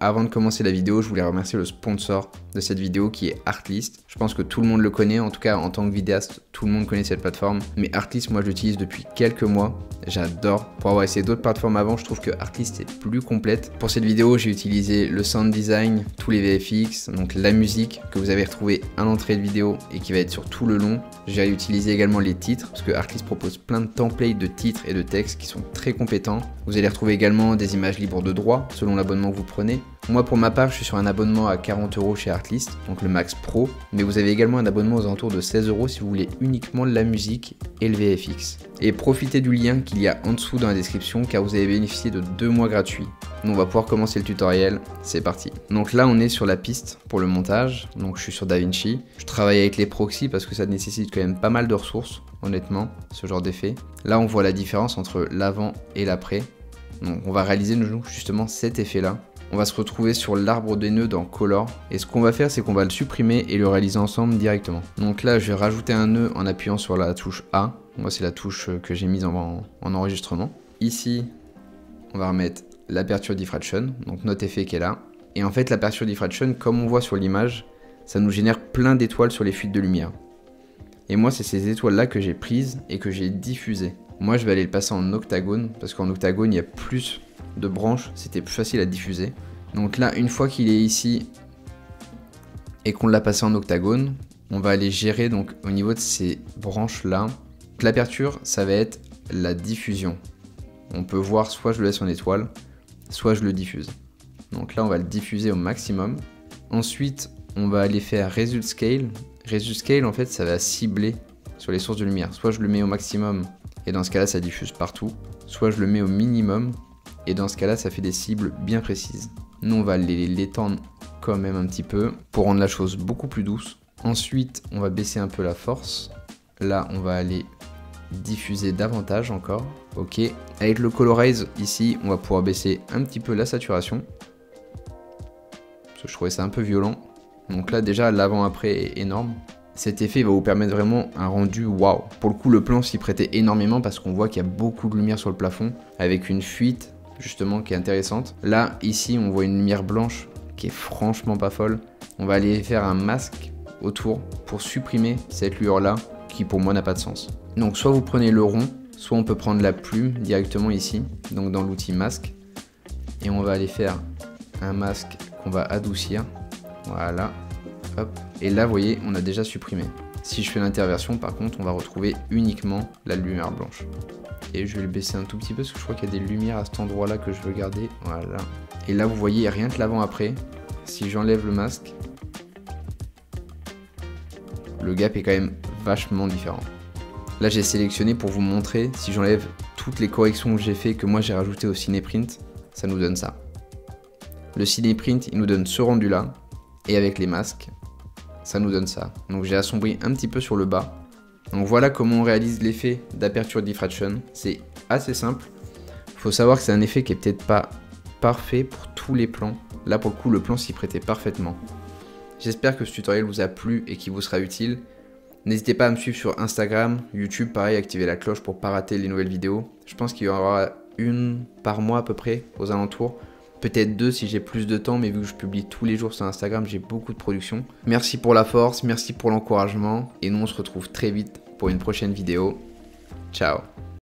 Avant de commencer la vidéo, je voulais remercier le sponsor de cette vidéo qui est Artlist. Je pense que tout le monde le connaît, en tout cas en tant que vidéaste, tout le monde connaît cette plateforme. Mais Artlist, moi je l'utilise depuis quelques mois. J'adore. Pour avoir essayé d'autres plateformes avant, je trouve que Artlist est plus complète. Pour cette vidéo, j'ai utilisé le sound design, tous les VFX, donc la musique que vous avez retrouvé à l'entrée de vidéo et qui va être sur tout le long. J'ai utilisé également les titres parce que Artlist propose plein de templates de titres et de textes qui sont très compétents. Vous allez retrouver également des images libres de droit selon l'abonnement que vous prenez. Moi pour ma part, je suis sur un abonnement à 40 € chez Artlist, donc le Max Pro, mais vous avez également un abonnement aux alentours de 16 € si vous voulez uniquement la musique et le VFX. Et profitez du lien qu'il y a en dessous dans la description car vous allez bénéficier de 2 mois gratuits. Donc on va pouvoir commencer le tutoriel, c'est parti. Donc là on est sur la piste pour le montage, donc je suis sur DaVinci. Je travaille avec les proxys parce que ça nécessite quand même pas mal de ressources, honnêtement, ce genre d'effet. Là on voit la différence entre l'avant et l'après. Donc on va réaliser justement cet effet là. On va se retrouver sur l'arbre des nœuds dans Color et ce qu'on va faire c'est qu'on va le supprimer et le réaliser ensemble directement. Donc là je vais rajouter un nœud en appuyant sur la touche A. Moi c'est la touche que j'ai mise en enregistrement. Ici on va remettre l'aperture diffraction, donc notre effet qui est là. Et en fait l'aperture diffraction, comme on voit sur l'image, ça nous génère plein d'étoiles sur les fuites de lumière. Et moi c'est ces étoiles là que j'ai prises et que j'ai diffusées. Moi je vais aller le passer en octagone parce qu'en octagone il y a plus de branches, c'était plus facile à diffuser. Donc là, une fois qu'il est ici et qu'on l'a passé en octagone, on va aller gérer donc au niveau de ces branches là. L'aperture, ça va être la diffusion. On peut voir soit je le laisse en étoile, soit je le diffuse. Donc là, on va le diffuser au maximum. Ensuite, on va aller faire Result Scale. Result Scale, en fait, ça va cibler sur les sources de lumière. Soit je le mets au maximum et dans ce cas-là, ça diffuse partout. Soit je le mets au minimum. Et dans ce cas-là, ça fait des cibles bien précises. Nous, on va l'étendre quand même un petit peu pour rendre la chose beaucoup plus douce. Ensuite, on va baisser un peu la force. Là, on va aller diffuser davantage encore. Ok. Avec le Colorize, ici, on va pouvoir baisser un petit peu la saturation. Parce que je trouvais ça un peu violent. Donc là, déjà, l'avant-après est énorme. Cet effet va vous permettre vraiment un rendu waouh. Pour le coup, le plan s'y prêtait énormément parce qu'on voit qu'il y a beaucoup de lumière sur le plafond avec une fuite justement qui est intéressante. Là, ici, on voit une lumière blanche qui est franchement pas folle. On va aller faire un masque autour pour supprimer cette lueur-là qui pour moi n'a pas de sens. Donc soit vous prenez le rond, soit on peut prendre la plume directement ici, donc dans l'outil masque. Et on va aller faire un masque qu'on va adoucir. Voilà. Hop. Et là, vous voyez, on a déjà supprimé. Si je fais l'interversion, par contre, on va retrouver uniquement la lumière blanche. Et je vais le baisser un tout petit peu parce que je crois qu'il y a des lumières à cet endroit là que je veux garder. Voilà. Et là vous voyez rien que l'avant après. Si j'enlève le masque, le gap est quand même vachement différent. Là j'ai sélectionné pour vous montrer. Si j'enlève toutes les corrections que j'ai fait, que moi j'ai rajouté au Cineprint, ça nous donne ça. Le Cineprint il nous donne ce rendu là. Et avec les masques, ça nous donne ça. Donc j'ai assombri un petit peu sur le bas. Donc voilà comment on réalise l'effet d'aperture diffraction. C'est assez simple. Il faut savoir que c'est un effet qui est peut-être pas parfait pour tous les plans. Là pour le coup le plan s'y prêtait parfaitement. J'espère que ce tutoriel vous a plu et qu'il vous sera utile. N'hésitez pas à me suivre sur Instagram, YouTube, pareil, activez la cloche pour ne pas rater les nouvelles vidéos. Je pense qu'il y aura une par mois à peu près aux alentours. Peut-être 2 si j'ai plus de temps, mais vu que je publie tous les jours sur Instagram, j'ai beaucoup de production. Merci pour la force, merci pour l'encouragement, et nous on se retrouve très vite pour une prochaine vidéo. Ciao!